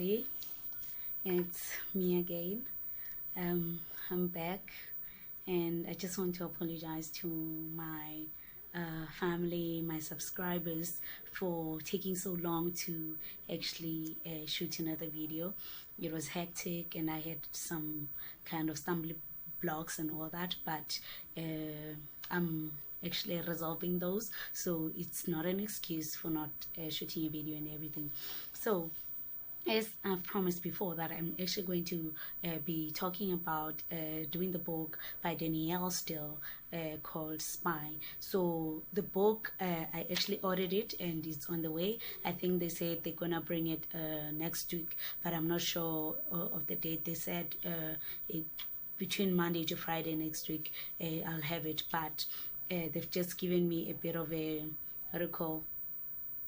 everybody, it's me again. I'm back, and I just want to apologize to my family, my subscribers, for taking so long to actually shoot another video. It was hectic, and I had some kind of stumbling blocks and all that, but I'm actually resolving those, so it's not an excuse for not shooting a video and everything. So as I've promised before, that I'm actually going to be talking about doing the book by Danielle still, called Spy. So the book, I actually ordered it and it's on the way. I think they said they're gonna bring it next week, but I'm not sure of the date. They said it between Monday to Friday next week. I'll have it, but they've just given me a bit of a, what do you call,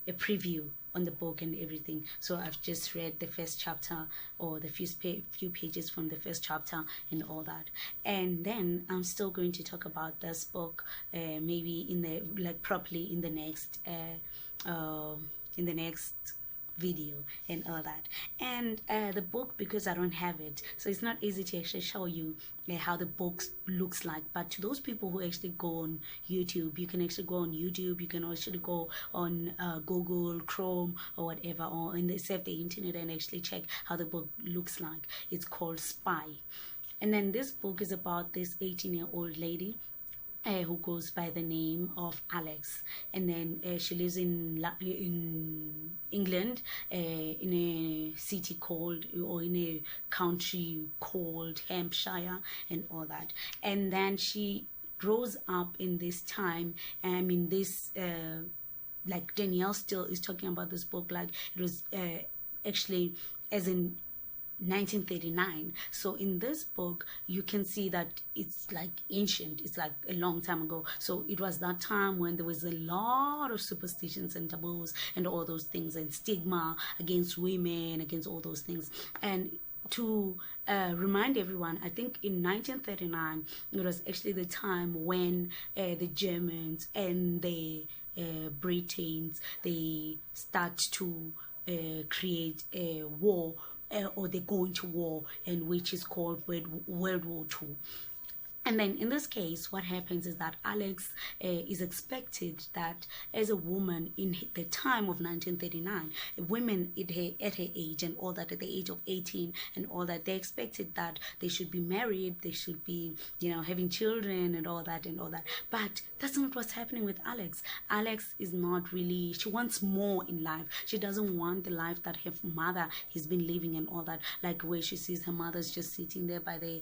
a preview on the book and everything. So I've just read the first chapter, or the few pages from the first chapter and all that, and then I'm still going to talk about this book maybe in the properly in the next video and all that. And the book, because I don't have it, so it's not easy to actually show you how the book looks like. But to those people who actually go on YouTube, you can actually go on YouTube, you can actually go on Google Chrome or whatever, or in the surf the internet and actually check how the book looks like. It's called Spy. And then this book is about this 18-year-old lady who goes by the name of Alex, and then she lives in England, in a city called, or in a country called Hampshire and all that. And then she grows up in this time, in this like Danielle still is talking about this book like it was actually as in 1939. So in this book you can see that it's like ancient, it's like a long time ago. So it was that time when there was a lot of superstitions and taboos and all those things, and stigma against women, against all those things. And to remind everyone, I think in 1939 it was actually the time when the Germans and the Britons, they start to create a war, or they go into war, and which is called World War II. And then in this case, what happens is that Alex is expected that as a woman in the time of 1939, women at her age and all that, at the age of 18 and all that, they expected that they should be married, they should be, having children and all that and all that. But that's not what's happening with Alex. Alex is not really, she wants more in life. She doesn't want the life that her mother has been living and all that, like where she sees her mother's just sitting there by the,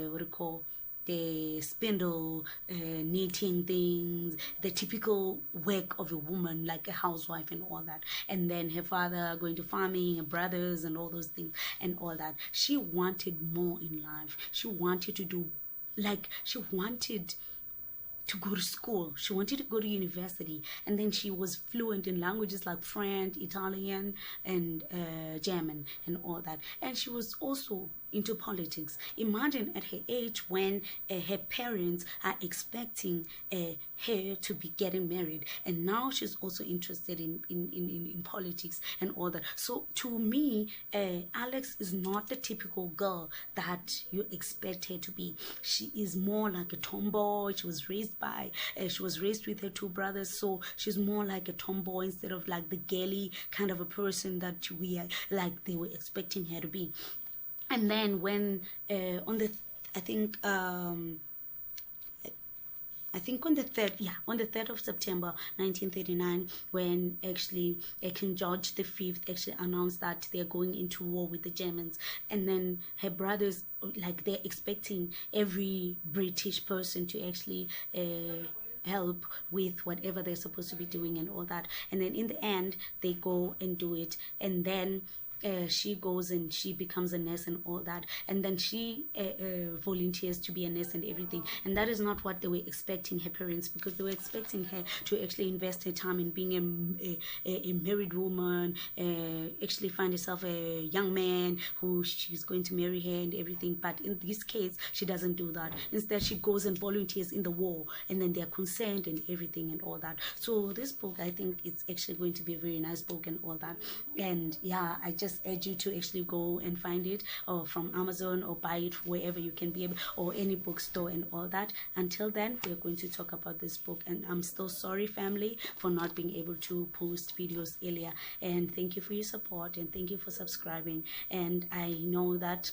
what do you call, the spindle, knitting things, the typical work of a woman, like a housewife and all that. And then her father going to farming, her brothers and all those things and all that. She wanted more in life. She wanted to do, like, she wanted to go to school. She wanted to go to university, and then she was fluent in languages like French, Italian, and German and all that. And she was also into politics. Imagine at her age when her parents are expecting her to be getting married, and now she's also interested in politics and all that. So to me, Alex is not the typical girl that you expect her to be. She is more like a tomboy. She was raised with her two brothers, so she's more like a tomboy instead of like the girly kind of a person that we are, like they were expecting her to be. And then when on the on the 3rd of September 1939, when actually King George V actually announced that they're going into war with the Germans, and then her brothers, like, they're expecting every British person to actually help with whatever they're supposed to be doing and all that. And then in the end they go and do it, and then she goes and she becomes a nurse and all that, and then she volunteers to be a nurse and everything. And that is not what they were expecting her parents, because they were expecting her to actually invest her time in being a married woman, actually find herself a young man who she's going to marry her and everything. But in this case, she doesn't do that. Instead, she goes and volunteers in the war, and then they're concerned and everything and all that. So this book, I think it's actually going to be a very nice book and all that. And yeah, I just just urge you to actually go and find it, or from Amazon, or buy it wherever you can be able, or any bookstore and all that. Until then, we're going to talk about this book, and I'm still sorry, family, for not being able to post videos earlier. And thank you for your support, and thank you for subscribing. And I know that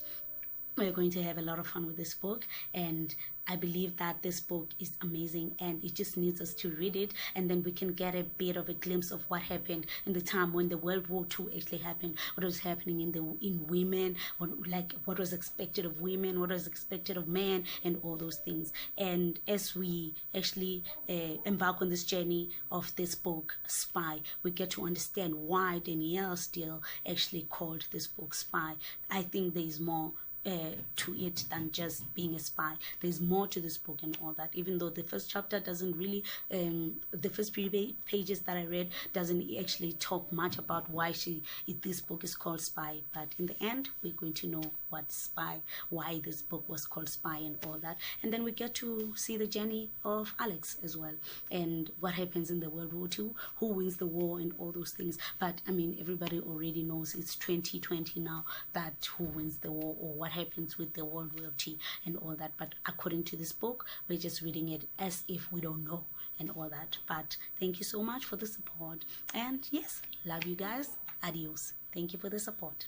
we're going to have a lot of fun with this book, and I believe that this book is amazing, and it just needs us to read it, and then we can get a bit of a glimpse of what happened in the time when the World War II actually happened, what was happening in women, what was expected of women, what was expected of men, and all those things. And as we actually embark on this journey of this book, Spy, we get to understand why Danielle Steele actually called this book Spy. I think there is more to it than just being a spy. There's more to this book and all that, even though the first chapter doesn't really the first few pages that I read doesn't actually talk much about why this book is called Spy. But in the end, we're going to know what Spy, why this book was called Spy and all that. And then we get to see the journey of Alex as well, and what happens in the World War II, who wins the war, and all those things. But I mean, everybody already knows it's 2020 now, that who wins the war, or what happens with the world royalty and all that. But according to this book, we're just reading it as if we don't know and all that. But thank you so much for the support, and yes, love you guys. Adios. Thank you for the support.